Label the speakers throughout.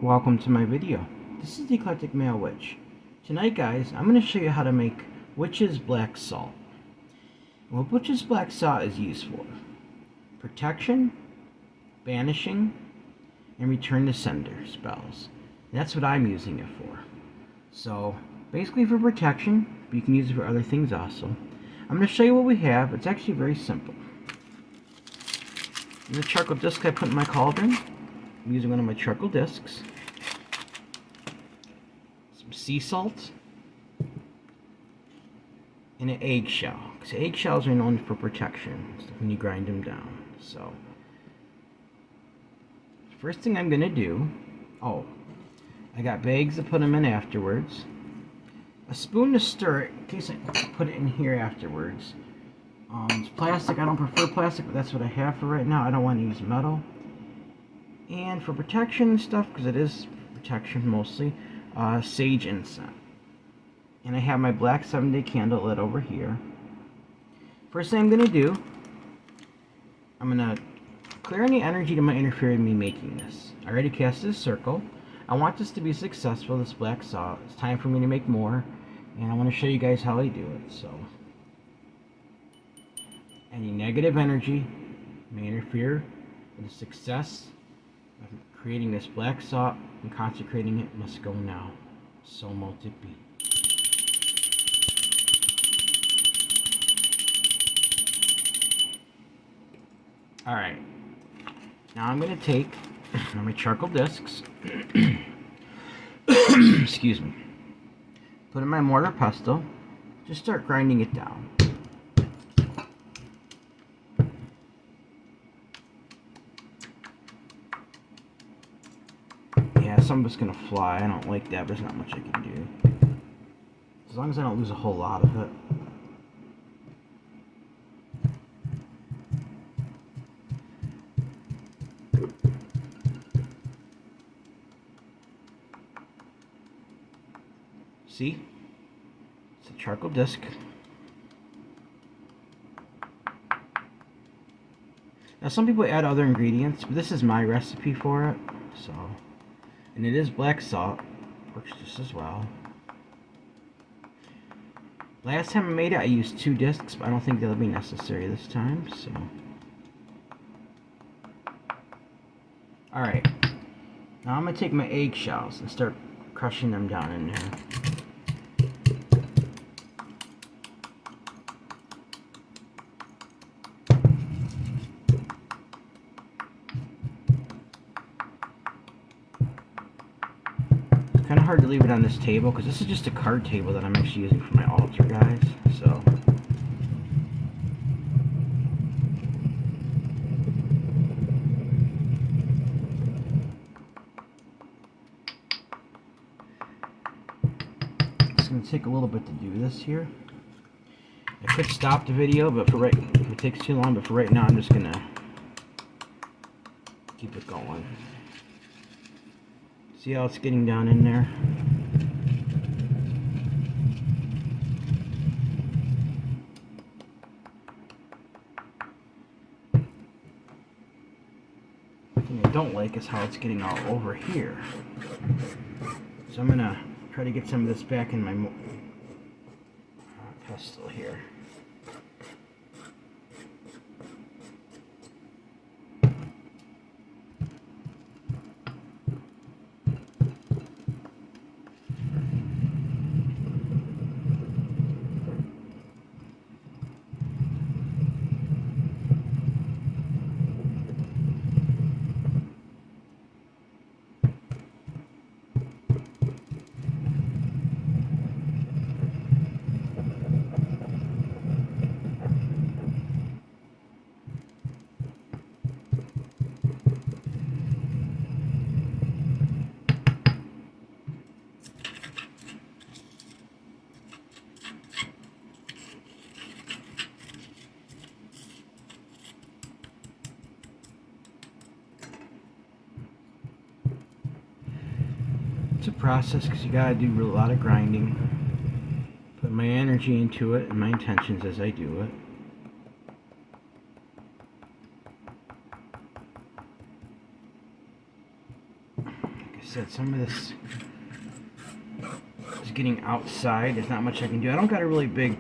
Speaker 1: Welcome to my video. This is the Eclectic Male Witch. Tonight, guys, I'm going to show you how to make Witch's Black Salt. What Witch's Black Salt is used for: protection, banishing, and return to sender spells. That's what I'm using it for. So, basically for protection, but you can use it for other things also. I'm going to show you what we have. It's actually very simple. The charcoal disc I put in my cauldron. I'm using one of my charcoal discs. Some sea salt. And an eggshell. Because eggshells are known for protection when you grind them down. So, first thing I'm going to do... I got bags to put them in afterwards. A spoon to stir it in case I put it in here afterwards. It's plastic. I don't prefer plastic, but that's what I have for right now. I don't want to use metal. And for protection and stuff, because it is protection mostly, sage incense. And I have my black 7-day candle lit over here. First thing I'm going to do, I'm going to clear any energy that might interfere with me making this. I already cast this circle. I want this to be successful, this black salt. It's time for me to make more, and I want to show you guys how I do it. So, any negative energy may interfere with the success of creating this black salt and consecrating it must go now. So mote it be. Alright, now I'm going to take my charcoal discs, excuse me, put in my mortar pestle, just start grinding it down. Yeah, some of it's going to fly. I don't like that, but there's not much I can do. As long as I don't lose a whole lot of it. See? It's a charcoal disc. Now some people add other ingredients, but this is my recipe for it. So, and it is black salt. Works just as well. Last time I made it, I used 2 discs, but I don't think that'll be necessary this time. So, alright. Now I'm going to take my eggshells and start crushing them down in there. Kind of hard to leave it on this table because this is just a card table that I'm actually using for my altar, guys. So, it's going to take a little bit to do this here. I could stop the video, but if it takes too long, but for right now, I'm just going to keep it going. See how it's getting down in there? The thing I don't like is how it's getting all over here. So I'm going to try to get some of this back in my pestle here. It's a process because you gotta do a lot of grinding. Put my energy into it and my intentions as I do it. said, some of this is getting outside. There's not much I can do. I don't got a really big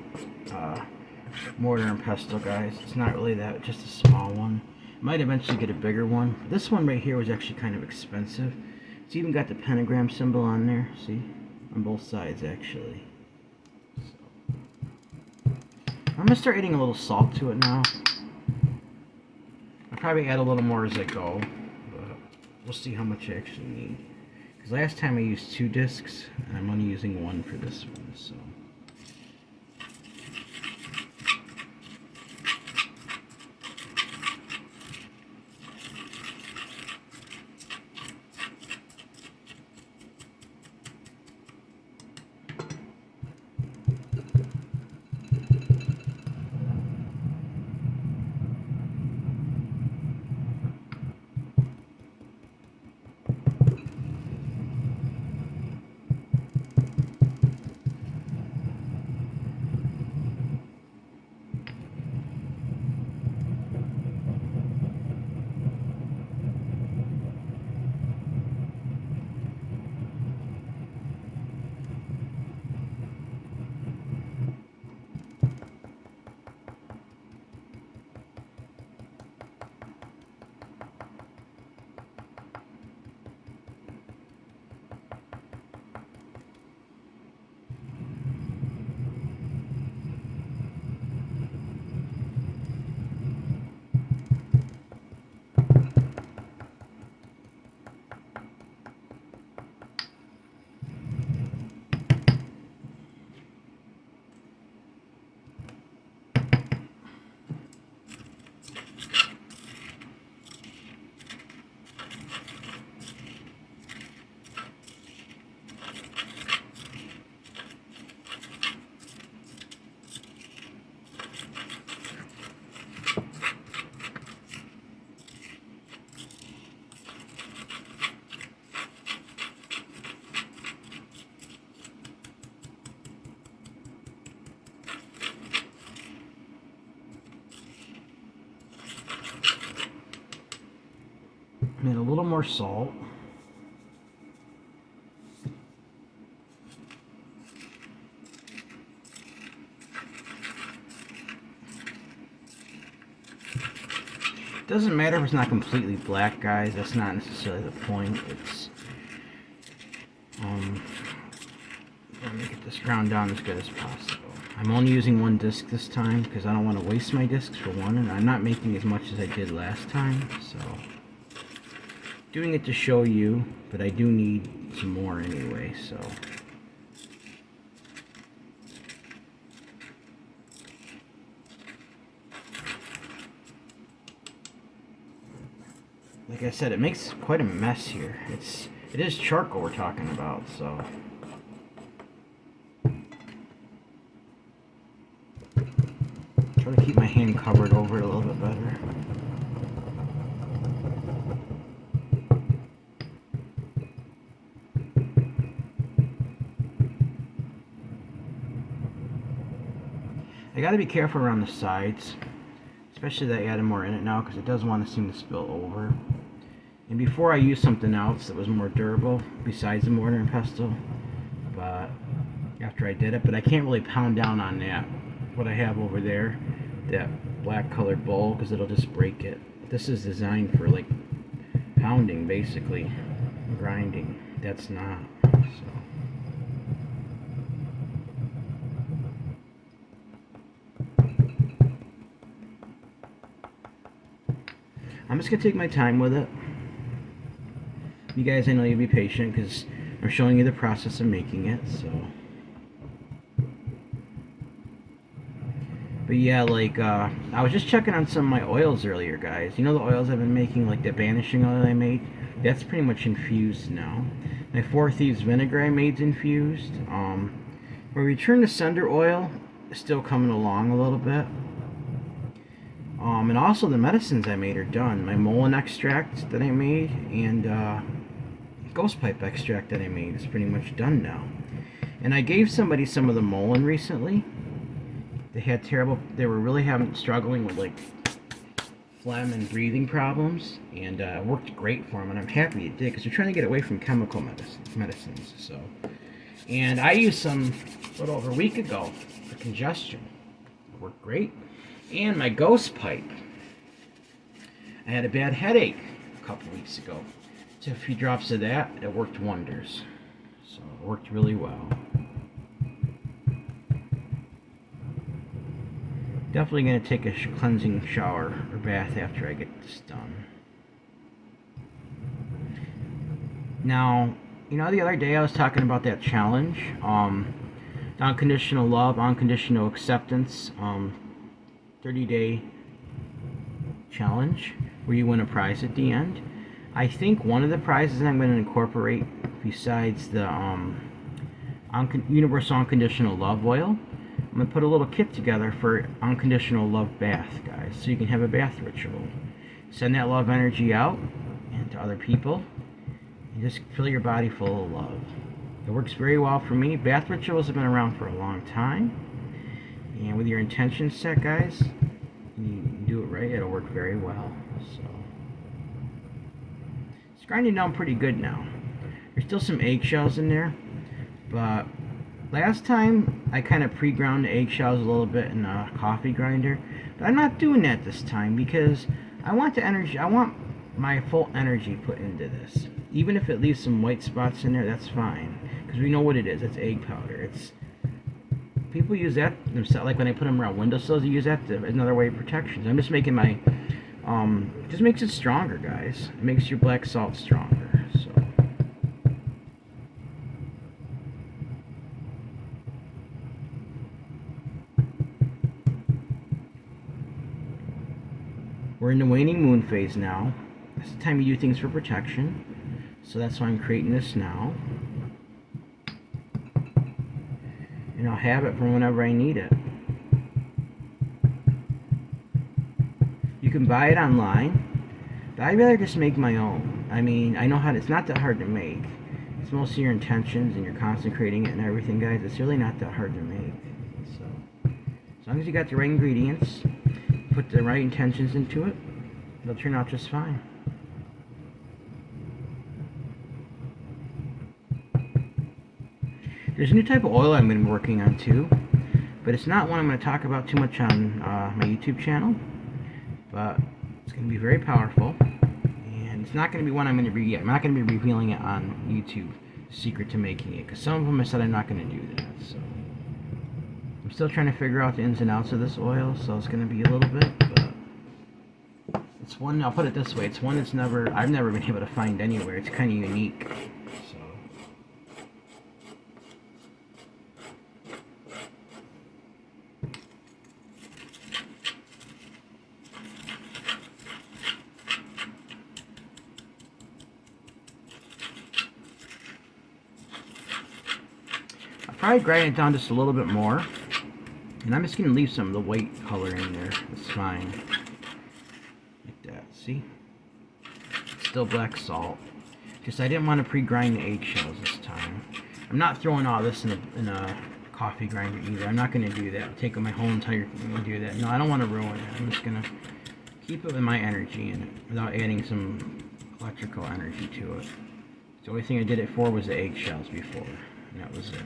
Speaker 1: mortar and pestle, guys. It's not really that, just a small one. Might eventually get a bigger one. This one right here was actually kind of expensive. It's even got the pentagram symbol on there, see? On both sides, actually. So, I'm gonna start adding a little salt to it now. I'll probably add a little more as I go, but we'll see how much I actually need. Because last time I used 2 discs, and I'm only using 1 for this one, so. Add a little more salt. Doesn't matter if it's not completely black, guys. That's not necessarily the point. It's let me get this ground down as good as possible. I'm only using 1 disc this time because I don't want to waste my discs for one, and I'm not making as much as I did last time, so doing it to show you, but I do need some more anyway, so. Like I said, it makes quite a mess here. It is charcoal we're talking about, so. Try to keep my hand covered over it a little bit better. I gotta be careful around the sides, especially that I added more in it now because it does want to seem to spill over. And before I used something else that was more durable besides the mortar and pestle, but after I did it, but I can't really pound down on that, what I have over there, that black colored bowl, because it'll just break it. This is designed for like pounding, basically, grinding. That's not, so. I'm just going to take my time with it. You guys, I know you'll be patient because I'm showing you the process of making it, so. But yeah, like, I was just checking on some of my oils earlier, guys. You know the oils I've been making, like the Banishing oil I made? That's pretty much infused now. My 4 Thieves vinegar I made's infused. My Return to Sender oil is still coming along a little bit. And also the medicines I made are done. My Mullein extract that I made and Ghost Pipe extract that I made is pretty much done now. And I gave somebody some of the Mullein recently. They were really struggling with like phlegm and breathing problems, and it worked great for him, and I'm happy it did because we're trying to get away from chemical medicines. So, and I used some a little over a week ago for congestion. It worked great. And my ghost pipe. I had a bad headache a couple weeks ago. Took a few drops of that. It worked wonders. So it worked really well. Definitely going to take a cleansing shower or bath after I get this done. Now, you know, the other day I was talking about that challenge, the unconditional love, unconditional acceptance, 30-day challenge where you win a prize at the end. I think one of the prizes I'm going to incorporate, besides the Universal Unconditional Love Oil, I'm going to put a little kit together for unconditional love bath, guys, so you can have a bath ritual. Send that love energy out and to other people, and just fill your body full of love. It works very well for me. Bath rituals have been around for a long time, and with your intentions set, guys, you do it right, it'll work very well. So it's grinding down pretty good now. There's still some eggshells in there, but last time I kind of pre-ground the eggshells a little bit in a coffee grinder, but I'm not doing that this time because I want the energy. I want my full energy put into this. Even if it leaves some white spots in there, that's fine because we know what it is. It's egg powder. It's people use that themselves, like when they put them around windowsills. You use that as another way of protection. So I'm just making my it just makes it stronger, guys. It makes your black salt stronger. So. We're in the waning moon phase now. It's the time you do things for protection. So that's why I'm creating this now. And I'll have it for whenever I need it. You can buy it online, but I'd rather just make my own. I mean, I know how to, it's not that hard to make. It's mostly your intentions and you're consecrating it and everything, guys. It's really not that hard to make. So, as long as you got the right ingredients, put the right intentions into it, it'll turn out just fine. There's a new type of oil I've been working on too, but it's not one I'm going to talk about too much on my YouTube channel, but it's going to be very powerful, and it's not going to be one I'm going to I'm not going to be revealing it on YouTube, the secret to making it, because some of them I said I'm not going to do that, so I'm still trying to figure out the ins and outs of this oil, so it's going to be a little bit, but it's one, I'll put it this way, it's one that's I've never been able to find anywhere. It's kind of unique. So I'll probably grind it down just a little bit more, and I'm just going to leave some of the white color in there. It's fine. See? It's still black salt. Just I didn't want to pre-grind the eggshells this time. I'm not throwing all this in a coffee grinder either. I'm not going to do that. I'm taking my whole entire thing and do that. No, I don't want to ruin it. I'm just going to keep it with my energy in it without adding some electrical energy to it. The only thing I did it for was the eggshells before, and that was it.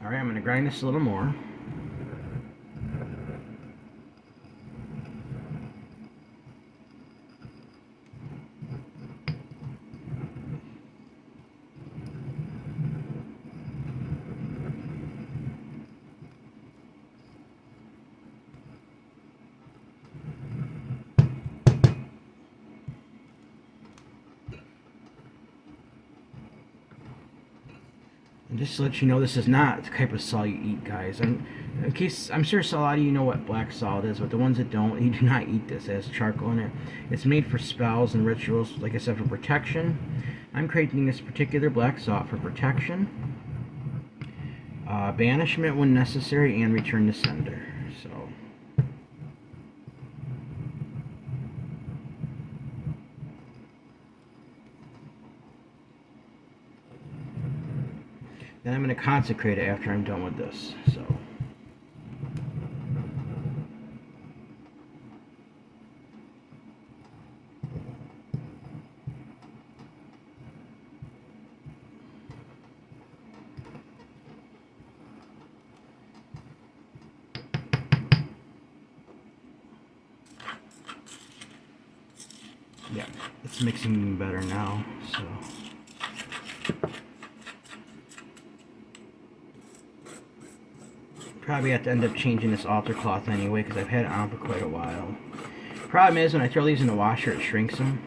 Speaker 1: Alright, I'm going to grind this a little more. And just to let you know, this is not the type of salt you eat, guys. I'm sure a lot of you know what black salt is, but the ones that don't, you do not eat this. It has charcoal in it. It's made for spells and rituals, like I said, for protection. I'm creating this particular black salt for protection, banishment when necessary, and return to sender. So Then I'm going to consecrate it after I'm done with this. So. Yeah, it's mixing better now, so. Probably have to end up changing this altar cloth anyway, because I've had it on for quite a while. Problem is, when I throw these in the washer, it shrinks them.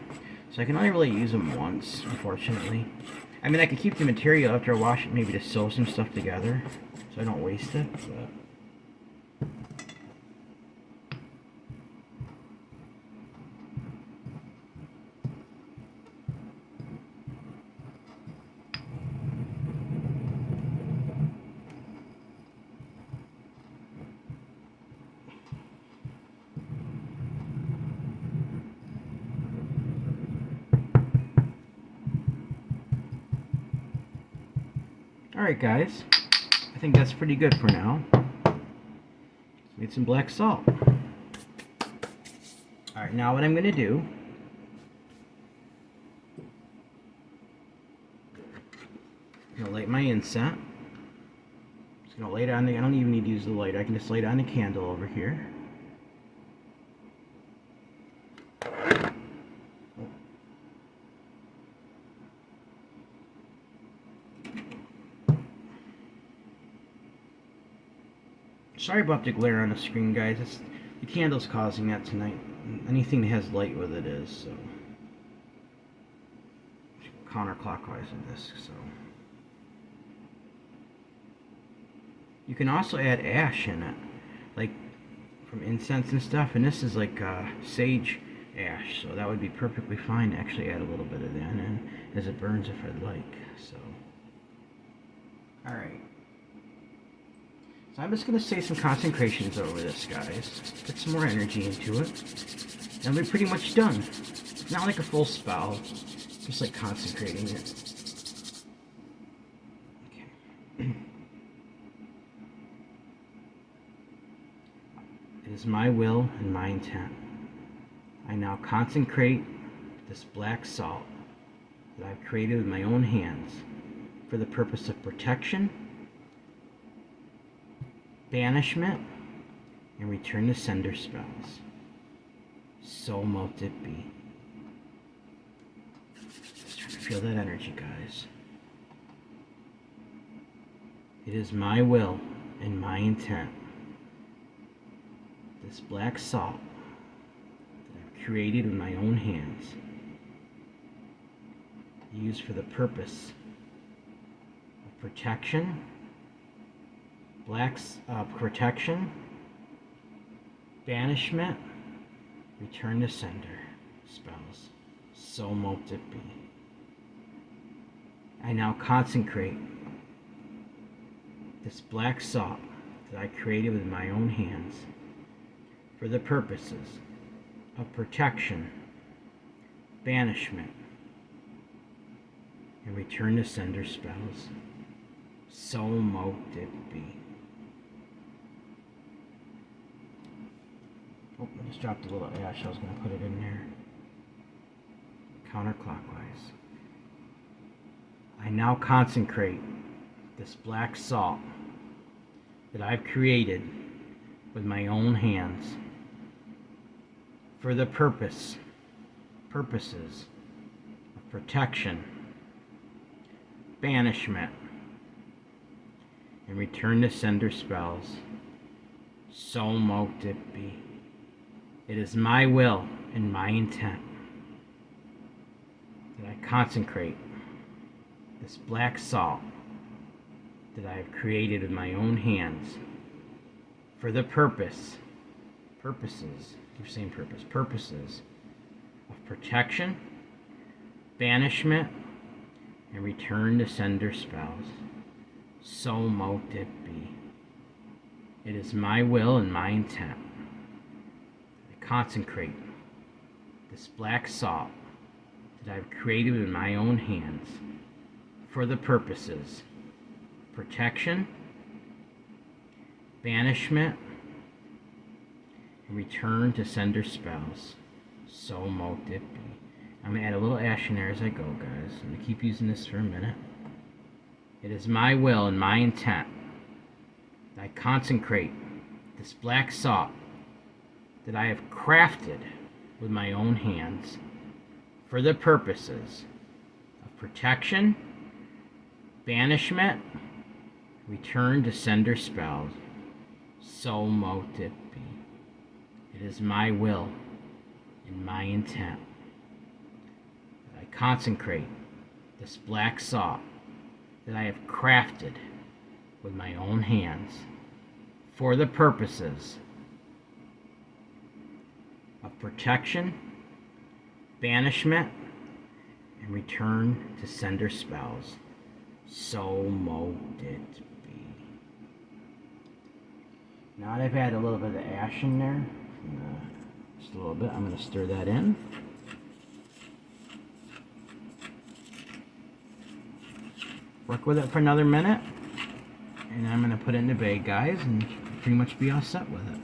Speaker 1: So I can only really use them once, unfortunately. I mean, I could keep the material after I wash it, maybe to sew some stuff together, so I don't waste it, but. Alright guys, I think that's pretty good for now. Made some black salt. Alright, now what I'm going to do, I'm going to light my incense. Just going to lay it on the, I don't even need to use the lighter, I can just lay it on the candle over here. Sorry about the glare on the screen, guys. The candle's causing that tonight. Anything that has light with it is, so. Counterclockwise in this, so. You can also add ash in it, like from incense and stuff, and this is like sage ash, so that would be perfectly fine to actually add a little bit of that in as it burns if I'd like, so. Alright. So I'm just going to say some concentrations over this, guys. Put some more energy into it. And we're pretty much done. It's not like a full spell, just like consecrating it. Okay. It is my will and my intent. I now consecrate this black salt that I've created with my own hands for the purpose of protection, banishment, and return to sender spells. So mote it be. Just trying to feel that energy, guys. It is my will and my intent. This black salt that I've created with my own hands, used for the purpose of protection, protection, banishment, return to sender spells. So mote it be. I now consecrate this black salt that I created with my own hands for the purposes of protection, banishment, and return to sender spells. So mote it be. Oh, I just dropped a little ash. I was going to put it in there. Counterclockwise. I now consecrate this black salt that I've created with my own hands for the purposes of protection, banishment, and return to sender spells. So mote it be. It is my will and my intent that I consecrate this black salt that I have created with my own hands for the purposes of protection, banishment, and return to sender spells. So mote it be. It is my will and my intent. I consecrate this black salt that I've created with my own hands for the purposes protection, banishment, and return to sender spells. So mote it be. I'm going to add a little ash in there as I go, guys. I'm going to keep using this for a minute. It is my will and my intent that I consecrate this black salt that I have crafted with my own hands for the purposes of protection, banishment, return to sender spells. So mote it be. It is my will and my intent that I consecrate this black salt that I have crafted with my own hands for the purposes of protection, banishment, and return to sender spells. So mote it be. Now that I've had a little bit of ash in there, just a little bit, I'm going to stir that in. Work with it for another minute, and I'm going to put it in the bag, guys, and pretty much be all set with it.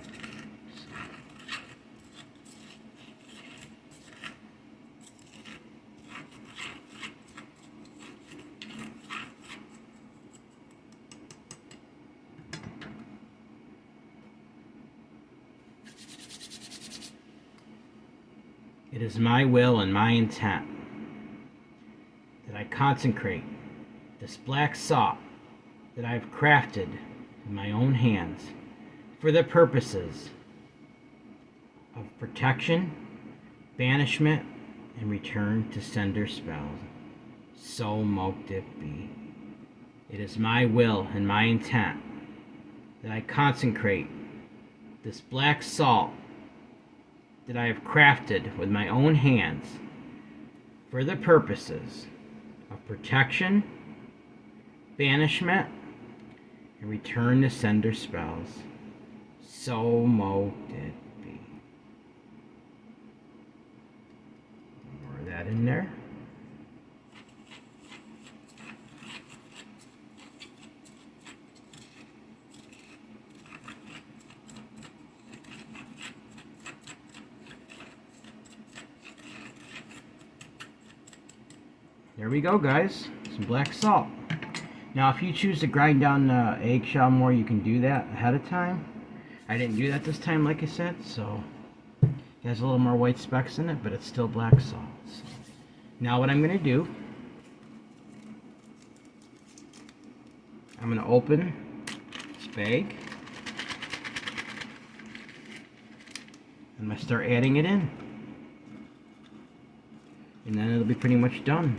Speaker 1: It is my will and my intent that I consecrate this black salt that I have crafted with my own hands for the purposes of protection, banishment, and return to sender spells. So mote it be. It is my will and my intent that I consecrate this black salt that I have crafted with my own hands for the purposes of protection, banishment, and return to sender spells. So mote it be. More of that in there. There we go, guys. Some black salt. Now, if you choose to grind down the eggshell more, you can do that ahead of time. I didn't do that this time, like I said, so it has a little more white specks in it, but it's still black salt. So now what I'm going to do, I'm going to open this bag. I'm going to start adding it in. And then it'll be pretty much done.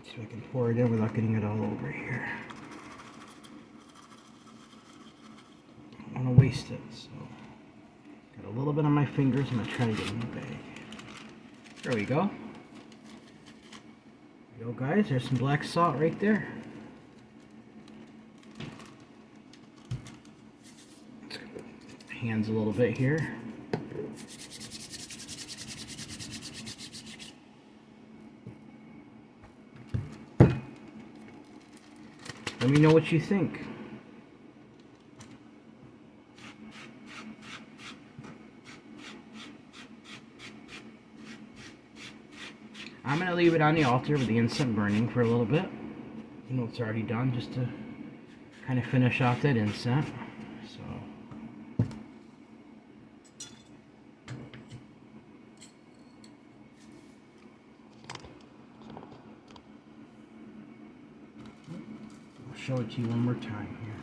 Speaker 1: So I can pour it in without getting it all over here. I don't want to waste it, so got a little bit on my fingers. I'm going to try to get in the bag. There we go. There you go, guys. There's some black salt right there. Hands a little bit here. Let me know what you think. I'm going to leave it on the altar with the incense burning for a little bit. You know it's already done, just to kind of finish off that incense. So I'll show it to you one more time here.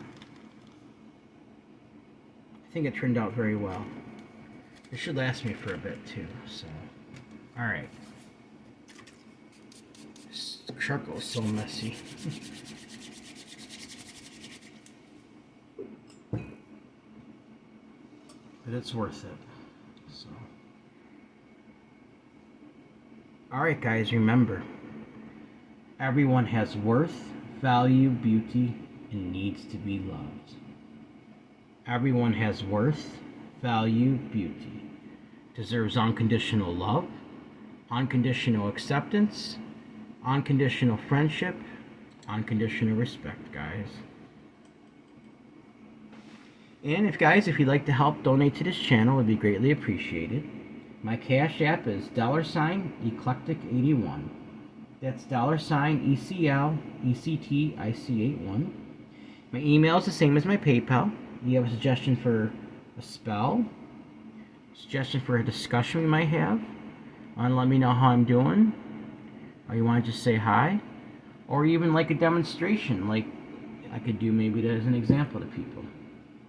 Speaker 1: I think it turned out very well. It should last me for a bit too, so alright. Charcoal is so messy. But it's worth it. So, alright guys, remember, everyone has worth, value, beauty, and needs to be loved. Everyone has worth, value, beauty, deserves unconditional love, unconditional acceptance, unconditional friendship, unconditional respect, guys. And if you'd like to help donate to this channel, it'd be greatly appreciated. My Cash App is $Eclectic81. That's $ECLECTIC81. My email is the same as my PayPal. You have a suggestion for a spell, suggestion for a discussion we might have, want to let me know how I'm doing, or you want to just say hi, or even like a demonstration, like I could do maybe as an example to people.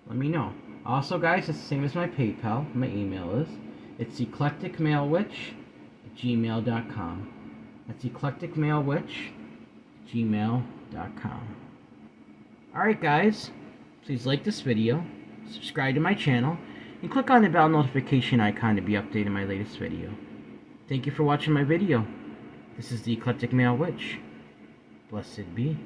Speaker 1: Let me know. Also, guys, it's the same as my PayPal. My email is. It's eclecticmalewitch@gmail.com. That's eclecticmalewitch@gmail.com. Alright, guys. Please like this video, subscribe to my channel, and click on the bell notification icon to be updated on my latest video. Thank you for watching my video. This is the Eclectic Male Witch. Blessed be.